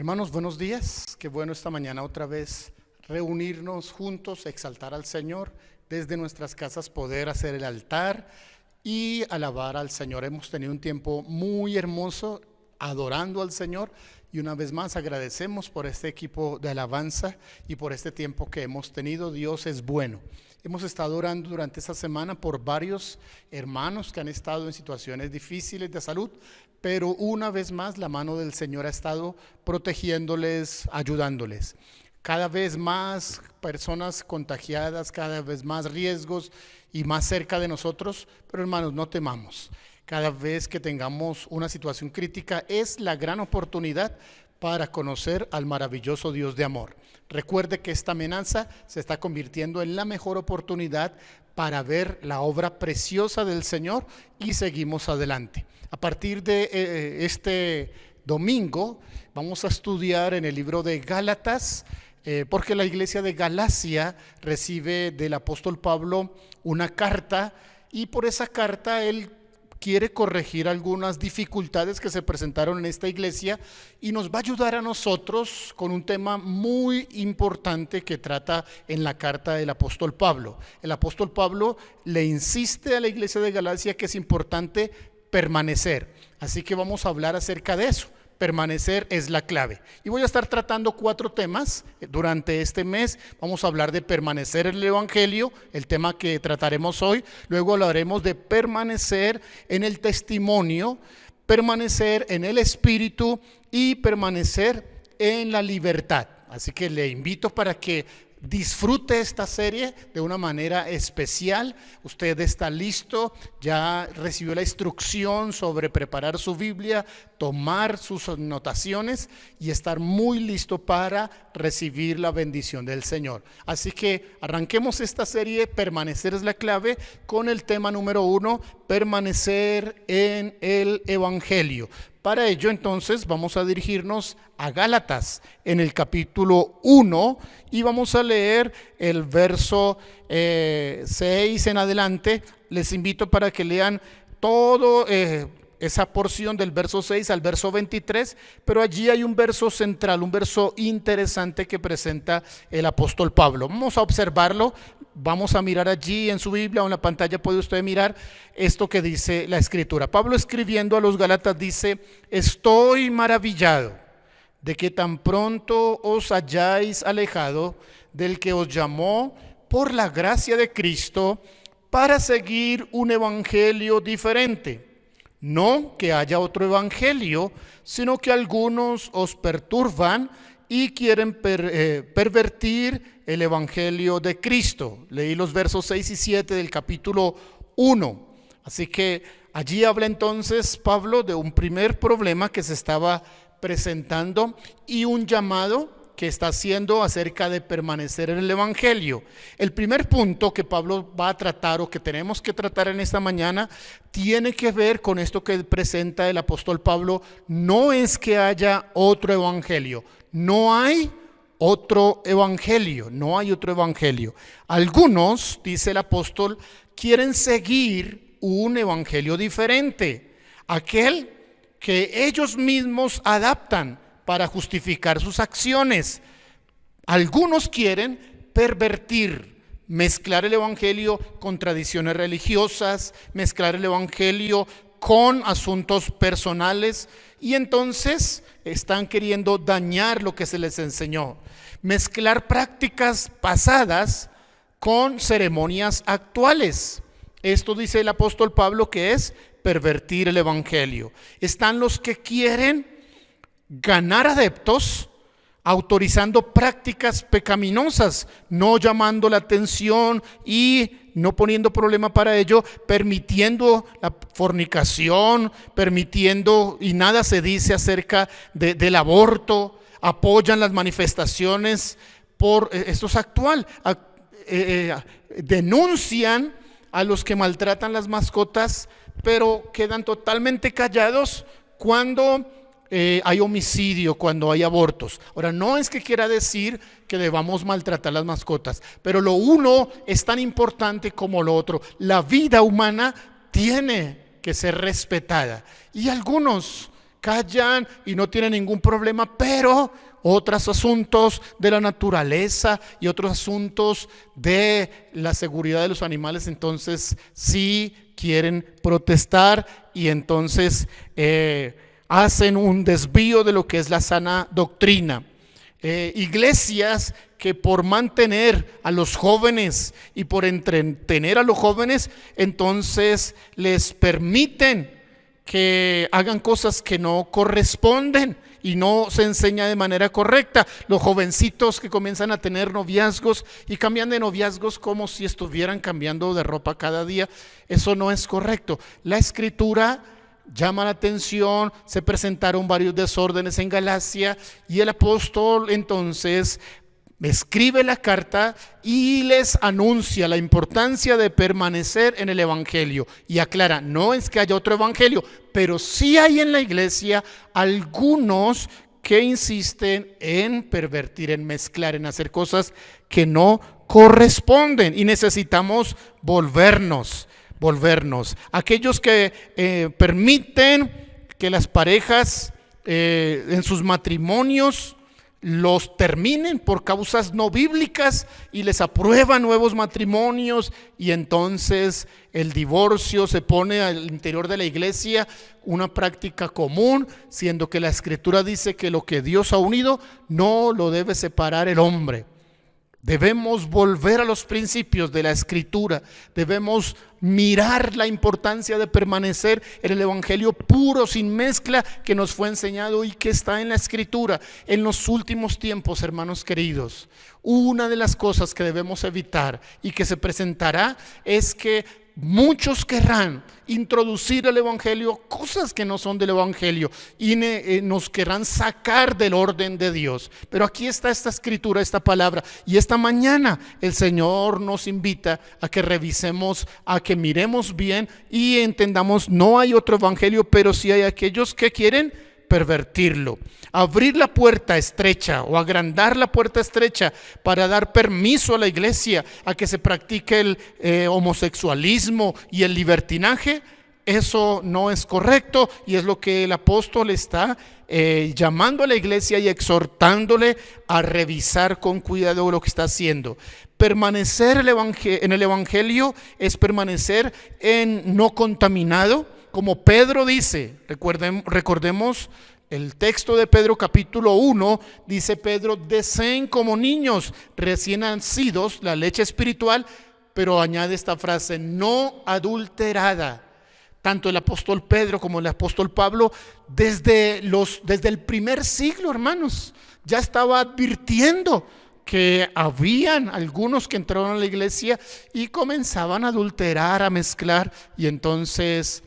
Hermanos, buenos días. Qué bueno esta mañana otra vez reunirnos juntos, exaltar al Señor, desde nuestras casas poder hacer el altar y alabar al Señor. Hemos tenido un tiempo muy hermoso adorando al Señor y una vez más agradecemos por este equipo de alabanza y por este tiempo que hemos tenido. Dios es bueno. Hemos estado orando durante esta semana por varios hermanos que han estado en situaciones difíciles de salud, pero una vez más la mano del Señor ha estado protegiéndoles, ayudándoles. Cada vez más personas contagiadas, cada vez más riesgos y más cerca de nosotros, pero hermanos, no temamos. Cada vez que tengamos una situación crítica es la gran oportunidad para conocer al maravilloso Dios de amor. Recuerde que esta amenaza se está convirtiendo en la mejor oportunidad para ver la obra preciosa del Señor y seguimos adelante. A partir de este domingo vamos a estudiar en el libro de Gálatas, porque la iglesia de Galacia recibe del apóstol Pablo una carta y por esa carta él quiere corregir algunas dificultades que se presentaron en esta iglesia y nos va a ayudar a nosotros con un tema muy importante que trata en la carta del apóstol Pablo. El apóstol Pablo le insiste a la iglesia de Galacia que es importante permanecer, así que vamos a hablar acerca de eso. Permanecer es la clave. Y voy a estar tratando 4 temas durante este mes. Vamos a hablar de permanecer en el Evangelio, el tema que trataremos hoy. Luego hablaremos de permanecer en el testimonio, permanecer en el Espíritu y permanecer en la libertad. Así que le invito para que disfrute esta serie de una manera especial. Usted está listo, ya recibió la instrucción sobre preparar su Biblia, tomar sus anotaciones y estar muy listo para recibir la bendición del Señor. Así que arranquemos esta serie, permanecer es la clave, con el tema número 1, permanecer en el Evangelio. Para ello entonces vamos a dirigirnos a Gálatas en el capítulo 1 y vamos a leer el verso 6 en adelante. Les invito para que lean todo esa porción del verso 6 al verso 23, pero allí hay un verso central, un verso interesante que presenta el apóstol Pablo. Vamos a observarlo, vamos a mirar allí en su Biblia o en la pantalla puede usted mirar esto que dice la Escritura. Pablo escribiendo a los Gálatas dice: estoy maravillado de que tan pronto os hayáis alejado del que os llamó por la gracia de Cristo para seguir un evangelio diferente. No que haya otro evangelio, sino que algunos os perturban y quieren pervertir el evangelio de Cristo. Leí los versos 6 y 7 del capítulo 1. Así que allí habla entonces Pablo de un primer problema que se estaba presentando y un llamado que está haciendo acerca de permanecer en el evangelio. El primer punto que Pablo va a tratar o que tenemos que tratar en esta mañana tiene que ver con esto que presenta el apóstol Pablo. No es que haya otro evangelio, no hay otro evangelio, no hay otro evangelio. Algunos, dice el apóstol, quieren seguir un evangelio diferente, aquel que ellos mismos adaptan para justificar sus acciones. Algunos quieren pervertir, mezclar el evangelio con tradiciones religiosas, mezclar el evangelio con asuntos personales y entonces están queriendo dañar lo que se les enseñó. Mezclar prácticas pasadas con ceremonias actuales. Esto dice el apóstol Pablo que es pervertir el evangelio. Están los que quieren ganar adeptos autorizando prácticas pecaminosas, no llamando la atención y no poniendo problema para ello, permitiendo la fornicación, permitiendo, y nada se dice acerca del aborto, apoyan las manifestaciones por esto es actual, denuncian a los que maltratan las mascotas, pero quedan totalmente callados cuando hay homicidio, cuando hay abortos. Ahora, no es que quiera decir que debamos maltratar las mascotas, pero lo uno es tan importante como lo otro. La vida humana tiene que ser respetada y algunos callan y no tienen ningún problema, pero otros asuntos de la naturaleza y otros asuntos de la seguridad de los animales, entonces sí quieren protestar y entonces hacen un desvío de lo que es la sana doctrina. Iglesias que por mantener a los jóvenes y por entretener a los jóvenes, entonces les permiten que hagan cosas que no corresponden y no se enseña de manera correcta. Los jovencitos que comienzan a tener noviazgos y cambian de noviazgos como si estuvieran cambiando de ropa cada día, eso no es correcto. La Escritura llama la atención, se presentaron varios desórdenes en Galacia y el apóstol entonces escribe la carta y les anuncia la importancia de permanecer en el evangelio y aclara, no es que haya otro evangelio, pero sí hay en la iglesia algunos que insisten en pervertir, en mezclar, en hacer cosas que no corresponden y necesitamos volvernos. Aquellos que permiten que las parejas en sus matrimonios los terminen por causas no bíblicas y les aprueban nuevos matrimonios y entonces el divorcio se pone al interior de la iglesia una práctica común, siendo que la Escritura dice que lo que Dios ha unido no lo debe separar el hombre. Debemos volver a los principios de la Escritura, debemos mirar la importancia de permanecer en el evangelio puro, sin mezcla, que nos fue enseñado y que está en la Escritura. En los últimos tiempos, hermanos queridos, una de las cosas que debemos evitar y que se presentará es que muchos querrán introducir al evangelio cosas que no son del evangelio y nos querrán sacar del orden de Dios. Pero aquí está esta escritura, esta palabra, y esta mañana el Señor nos invita a que revisemos, a que miremos bien y entendamos, no hay otro evangelio, pero sí hay aquellos que quieren pervertirlo, abrir la puerta estrecha o agrandar la puerta estrecha para dar permiso a la iglesia a que se practique el homosexualismo y el libertinaje. Eso no es correcto y es lo que el apóstol está llamando a la iglesia y exhortándole a revisar con cuidado lo que está haciendo. Permanecer en el evangelio es permanecer en no contaminado. Como Pedro dice, recordemos el texto de Pedro capítulo 1, dice Pedro, deseen como niños recién nacidos la leche espiritual, pero añade esta frase, no adulterada. Tanto el apóstol Pedro como el apóstol Pablo, desde el primer siglo, hermanos, ya estaba advirtiendo que habían algunos que entraron a la iglesia y comenzaban a adulterar, a mezclar y entonces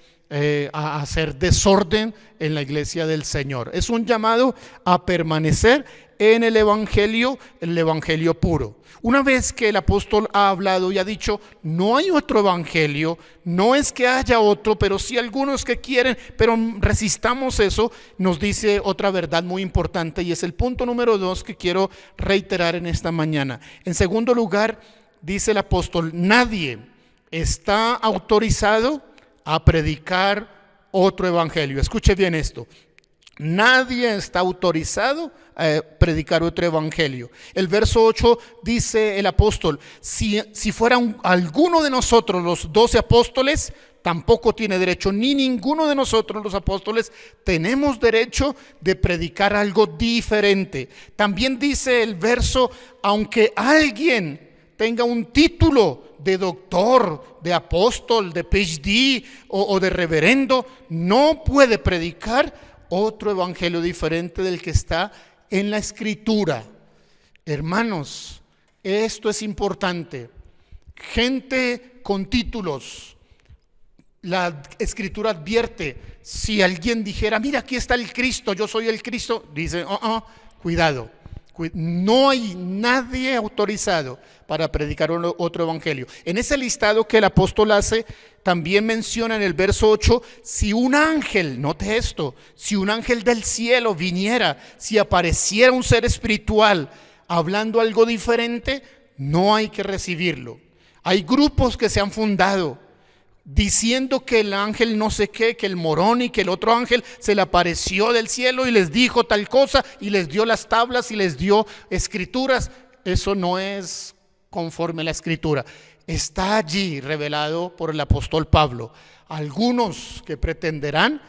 a hacer desorden en la iglesia del Señor. Es un llamado a permanecer en el evangelio puro. Una vez que el apóstol ha hablado y ha dicho, no hay otro evangelio, no es que haya otro, pero sí algunos que quieren, pero resistamos eso, nos dice otra verdad muy importante y es el punto número 2 que quiero reiterar en esta mañana. En segundo lugar, dice el apóstol, nadie está autorizado a predicar otro evangelio. Escuche bien esto. Nadie está autorizado a predicar otro evangelio. El verso 8 dice el apóstol, si fuera alguno de nosotros los 12 apóstoles, tampoco tiene derecho, ni ninguno de nosotros los apóstoles tenemos derecho de predicar algo diferente. También dice el verso, aunque alguien tenga un título de doctor, de apóstol, de PhD o de reverendo, no puede predicar otro evangelio diferente del que está en la Escritura. Hermanos, esto es importante. Gente con títulos, la Escritura advierte, si alguien dijera, mira, aquí está el Cristo, yo soy el Cristo, dice, cuidado. No hay nadie autorizado para predicar otro evangelio. En ese listado que el apóstol hace, también menciona en el verso 8, si un ángel, note esto, si un ángel del cielo viniera, si apareciera un ser espiritual hablando algo diferente, no hay que recibirlo. Hay grupos que se han fundado diciendo que el ángel no sé qué, que el morón y que el otro ángel se le apareció del cielo y les dijo tal cosa y les dio las tablas y les dio escrituras. Eso no es conforme a la escritura. Está allí revelado por el apóstol Pablo. Algunos que pretenderán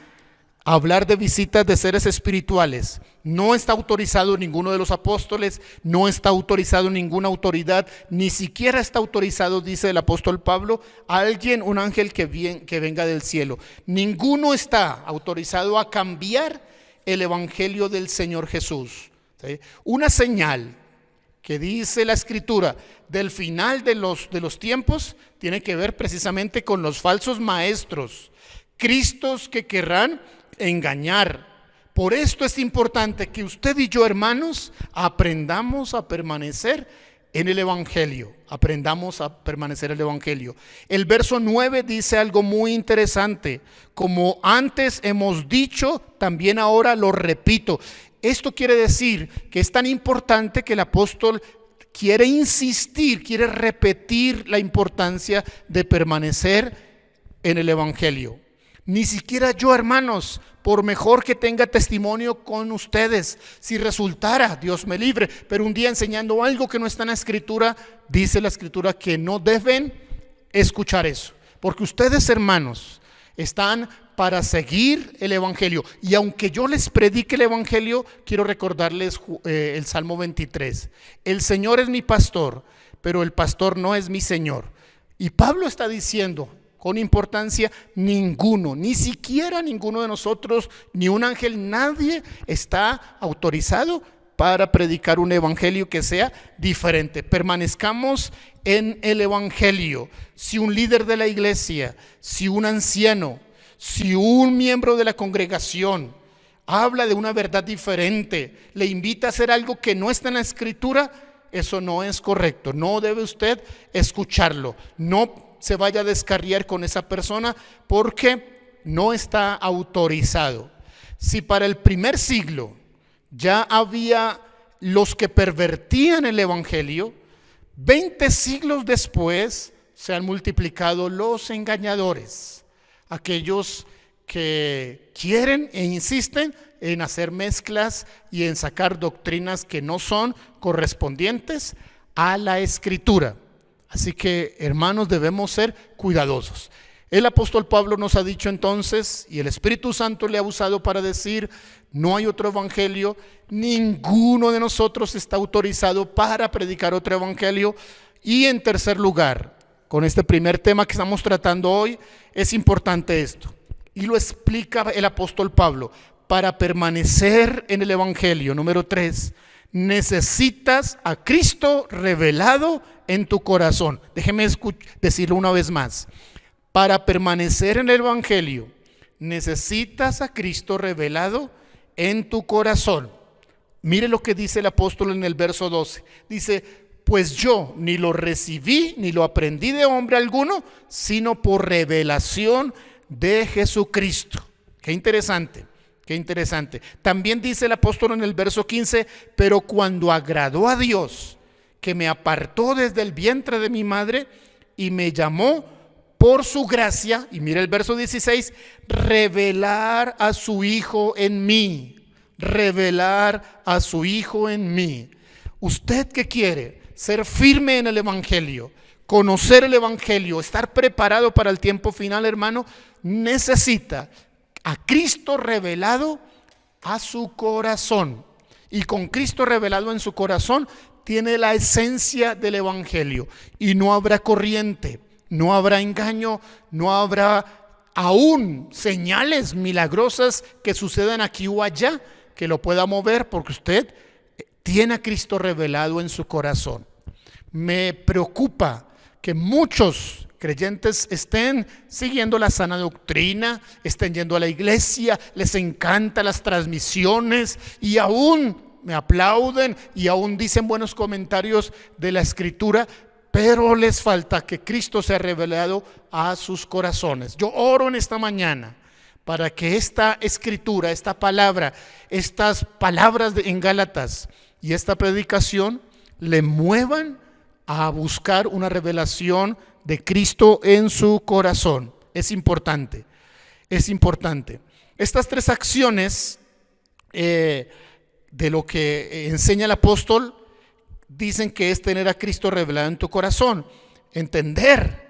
hablar de visitas de seres espirituales, no está autorizado ninguno de los apóstoles, no está autorizado ninguna autoridad, ni siquiera está autorizado, dice el apóstol Pablo, alguien, un ángel que venga del cielo. Ninguno está autorizado a cambiar el evangelio del Señor Jesús. ¿Sí? Una señal que dice la escritura del final de los tiempos tiene que ver precisamente con los falsos maestros, cristos que querrán engañar. Por esto es importante que usted y yo, hermanos, aprendamos a permanecer en el evangelio. Aprendamos a permanecer en el evangelio. El verso 9 dice algo muy interesante: como antes hemos dicho, también ahora lo repito. Esto quiere decir que es tan importante que el apóstol quiere insistir, quiere repetir la importancia de permanecer en el evangelio. Ni siquiera yo, hermanos, por mejor que tenga testimonio con ustedes, si resultara, Dios me libre, pero un día enseñando algo que no está en la escritura, dice la escritura que no deben escuchar eso, porque ustedes, hermanos, están para seguir el evangelio. Y aunque yo les predique el evangelio, quiero recordarles el Salmo 23. El Señor es mi pastor, pero el pastor no es mi Señor. Y Pablo está diciendo con importancia: ninguno, ni siquiera ninguno de nosotros, ni un ángel, nadie está autorizado para predicar un evangelio que sea diferente. Permanezcamos en el evangelio. Si un líder de la iglesia, si un anciano, si un miembro de la congregación habla de una verdad diferente, le invita a hacer algo que no está en la escritura, eso no es correcto. No debe usted escucharlo. No se vaya a descarriar con esa persona porque no está autorizado. Si para el primer siglo ya había los que pervertían el evangelio, 20 siglos después se han multiplicado los engañadores, aquellos que quieren e insisten en hacer mezclas y en sacar doctrinas que no son correspondientes a la escritura. Así que, hermanos, debemos ser cuidadosos. El apóstol Pablo nos ha dicho entonces, y el Espíritu Santo le ha usado para decir: no hay otro evangelio, ninguno de nosotros está autorizado para predicar otro evangelio. Y en tercer lugar, con este primer tema que estamos tratando hoy, es importante esto, y lo explica el apóstol Pablo: para permanecer en el evangelio, número 3, necesitas a Cristo revelado en tu corazón. Déjeme decirlo una vez más: para permanecer en el evangelio, necesitas a Cristo revelado en tu corazón. Mire lo que dice el apóstol en el verso 12. Dice: pues yo ni lo recibí ni lo aprendí de hombre alguno, sino por revelación de Jesucristo. Qué interesante, qué interesante. También dice el apóstol en el verso 15: pero cuando agradó a Dios, que me apartó desde el vientre de mi madre y me llamó por su gracia, y mira el verso 16, revelar a su Hijo en mí, revelar a su Hijo en mí. ¿Usted qué quiere? Ser firme en el evangelio, conocer el evangelio, estar preparado para el tiempo final, hermano. Necesita a Cristo revelado a su corazón, y con Cristo revelado en su corazón tiene la esencia del evangelio, y no habrá corriente, no habrá engaño, no habrá aún señales milagrosas que sucedan aquí o allá que lo pueda mover, porque usted tiene a Cristo revelado en su corazón. Me preocupa que muchos creyentes estén siguiendo la sana doctrina, estén yendo a la iglesia, les encantan las transmisiones y aún me aplauden y aún dicen buenos comentarios de la escritura, pero les falta que Cristo sea revelado a sus corazones. Yo oro en esta mañana para que esta escritura, esta palabra, estas palabras en Gálatas y esta predicación le muevan a buscar una revelación de Cristo en su corazón. Es importante, es importante. Estas 3 acciones de lo que enseña el apóstol dicen que es tener a Cristo revelado en tu corazón, entender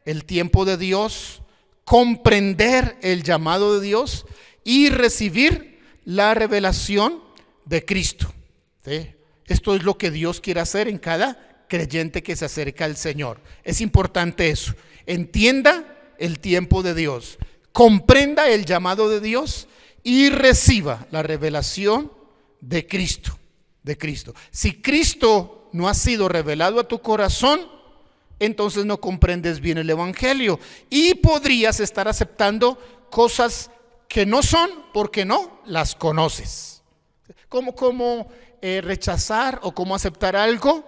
el tiempo de Dios, comprender el llamado de Dios y recibir la revelación de Cristo. ¿Sí? Esto es lo que Dios quiere hacer en cada creyente que se acerca al Señor. Es importante eso. Entienda el tiempo de Dios, comprenda el llamado de Dios y reciba la revelación de Cristo. Si Cristo no ha sido revelado a tu corazón, entonces no comprendes bien el evangelio y podrías estar aceptando cosas que no son porque no las conoces. ¿Cómo rechazar o cómo aceptar algo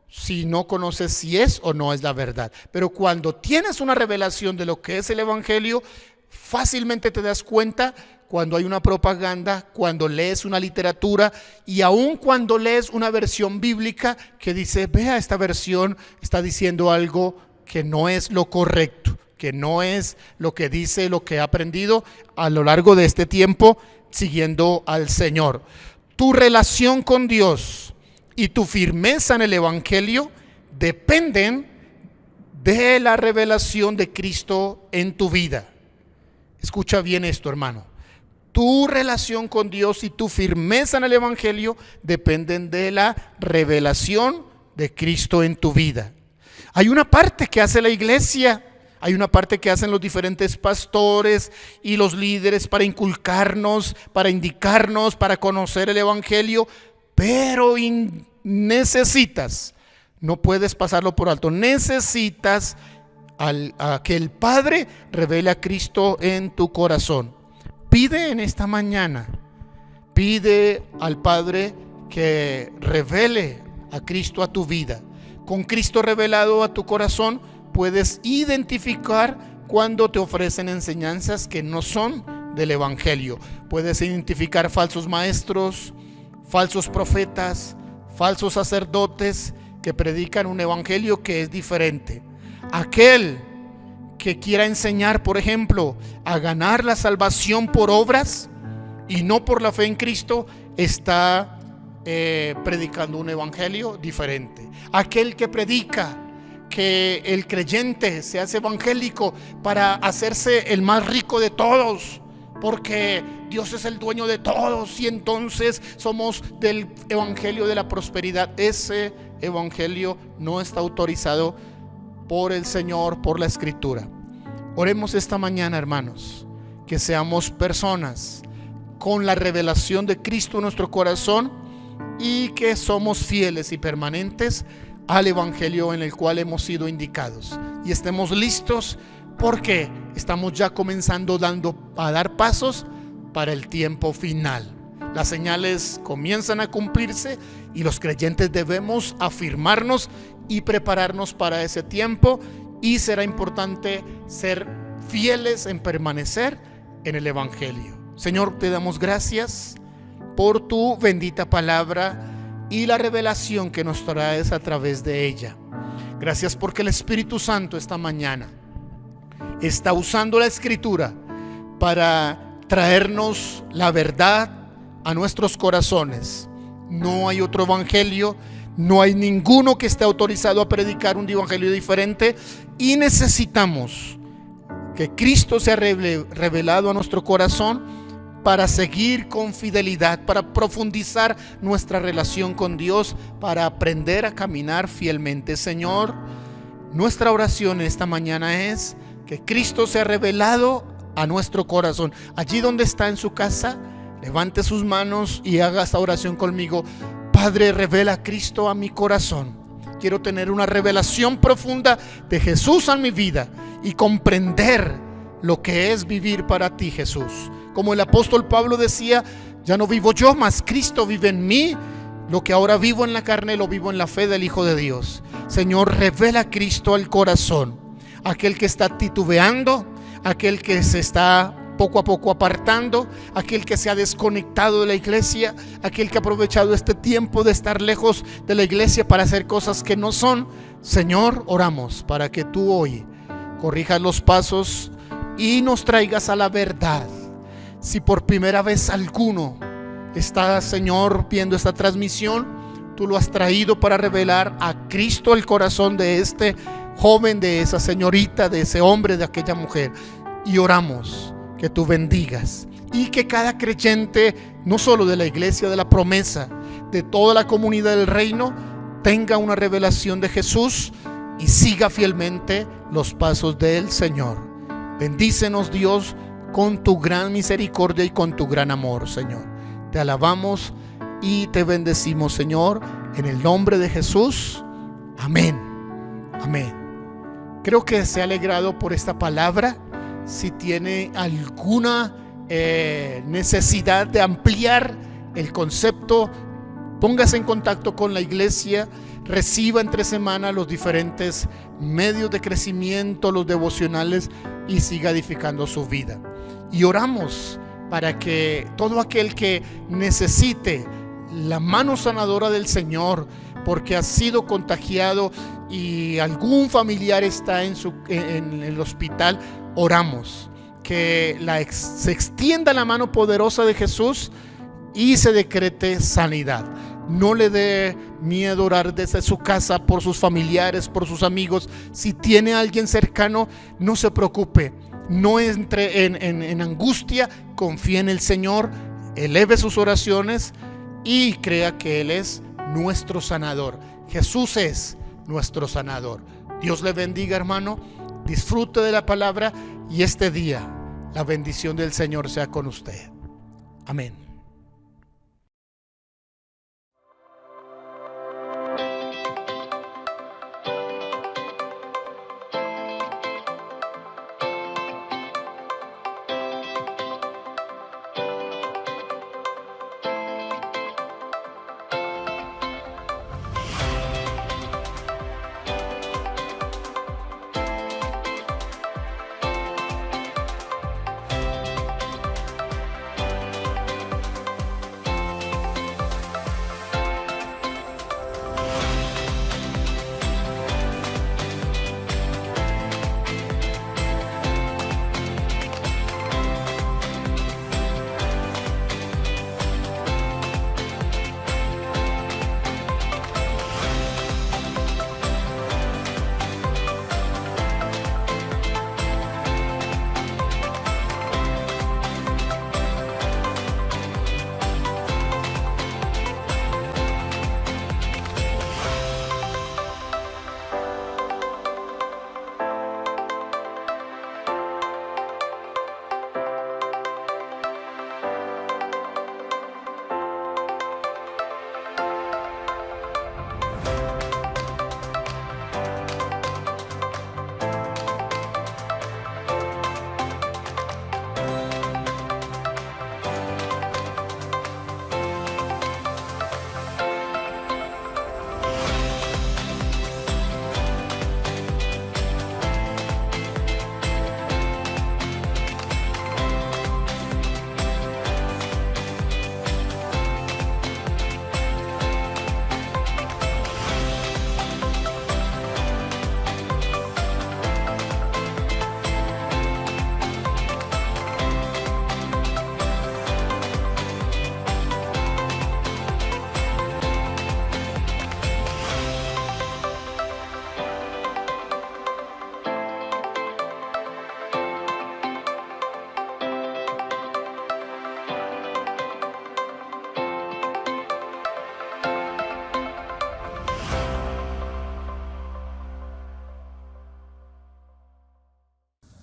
si no conoces si es o no es la verdad? Pero cuando tienes una revelación de lo que es el evangelio, fácilmente te das cuenta cuando hay una propaganda, cuando lees una literatura y aun cuando lees una versión bíblica que dice, vea, esta versión está diciendo algo que no es lo correcto, que no es lo que dice, lo que he aprendido a lo largo de este tiempo siguiendo al Señor. Tu relación con Dios y tu firmeza en el evangelio dependen de la revelación de Cristo en tu vida. Escucha bien esto, hermano. Tu relación con Dios y tu firmeza en el evangelio dependen de la revelación de Cristo en tu vida. Hay una parte que hace la iglesia, hay una parte que hacen los diferentes pastores y los líderes para inculcarnos, para indicarnos, para conocer el evangelio, pero necesitas, no puedes pasarlo por alto, necesitas a que el Padre revele a Cristo en tu corazón. Pide en esta mañana, pide al Padre que revele a Cristo a tu vida. Con Cristo revelado a tu corazón puedes identificar cuando te ofrecen enseñanzas que no son del evangelio. Puedes identificar falsos maestros, falsos profetas, falsos sacerdotes que predican un evangelio que es diferente. Aquel que quiera enseñar, por ejemplo, a ganar la salvación por obras y no por la fe en Cristo, está predicando un evangelio diferente. Aquel que predica que el creyente se hace evangélico para hacerse el más rico de todos, porque Dios es el dueño de todos y entonces somos del evangelio de la prosperidad. Ese evangelio no está autorizado por el Señor, por la Escritura. Oremos esta mañana, hermanos, que seamos personas con la revelación de Cristo en nuestro corazón y que somos fieles y permanentes al evangelio en el cual hemos sido indicados y estemos listos porque estamos ya comenzando a dar pasos para el tiempo final. Las señales comienzan a cumplirse y los creyentes debemos afirmarnos y prepararnos para ese tiempo, y será importante ser fieles en permanecer en el evangelio. Señor, te damos gracias por tu bendita palabra y la revelación que nos traes a través de ella. Gracias porque el Espíritu Santo esta mañana está usando la Escritura para traernos la verdad a nuestros corazones. No hay otro evangelio, no hay ninguno que esté autorizado a predicar un evangelio diferente, y necesitamos que Cristo sea revelado a nuestro corazón para seguir con fidelidad, para profundizar nuestra relación con Dios, para aprender a caminar fielmente. Señor, nuestra oración esta mañana es que Cristo sea revelado a nuestro corazón. Allí donde está en su casa, levante sus manos y haga esta oración conmigo. Padre, revela a Cristo a mi corazón. Quiero tener una revelación profunda de Jesús en mi vida y comprender lo que es vivir para ti, Jesús. Como el apóstol Pablo decía, ya no vivo yo, mas Cristo vive en mí. Lo que ahora vivo en la carne, lo vivo en la fe del Hijo de Dios. Señor, revela a Cristo al corazón. Aquel que está titubeando, aquel que se está poco a poco apartando, aquel que se ha desconectado de la iglesia, aquel que ha aprovechado este tiempo de estar lejos de la iglesia para hacer cosas que no son. Señor, oramos para que tú hoy corrijas los pasos y nos traigas a la verdad. Si por primera vez alguno está, Señor, viendo esta transmisión, tú lo has traído para revelar a Cristo el corazón de este joven, de esa señorita, de ese hombre, de aquella mujer. Y oramos que tú bendigas y que cada creyente, no solo de la iglesia de la promesa, de toda la comunidad del reino, tenga una revelación de Jesús y siga fielmente los pasos del Señor. Bendícenos, Dios, con tu gran misericordia y con tu gran amor, Señor. Te alabamos y te bendecimos, Señor, en el nombre de Jesús. Amén. Amén. Creo que se ha alegrado por esta palabra. Si tiene alguna necesidad de ampliar el concepto, póngase en contacto con la iglesia, reciba entre semana los diferentes medios de crecimiento, los devocionales, y siga edificando su vida. Y oramos para que todo aquel que necesite la mano sanadora del Señor, porque ha sido contagiado y algún familiar está en el hospital, oramos que se extienda la mano poderosa de Jesús y se decrete sanidad. No le dé miedo orar desde su casa por sus familiares, por sus amigos. Si tiene a alguien cercano, no se preocupe, no entre en angustia, confíe en el Señor, eleve sus oraciones y crea que Él es nuestro sanador. Jesús es nuestro sanador. Dios le bendiga, hermano. Disfrute de la palabra y este día la bendición del Señor sea con usted. Amén.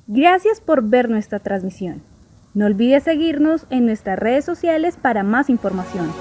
Gracias por ver nuestra transmisión. No olvides seguirnos en nuestras redes sociales para más información.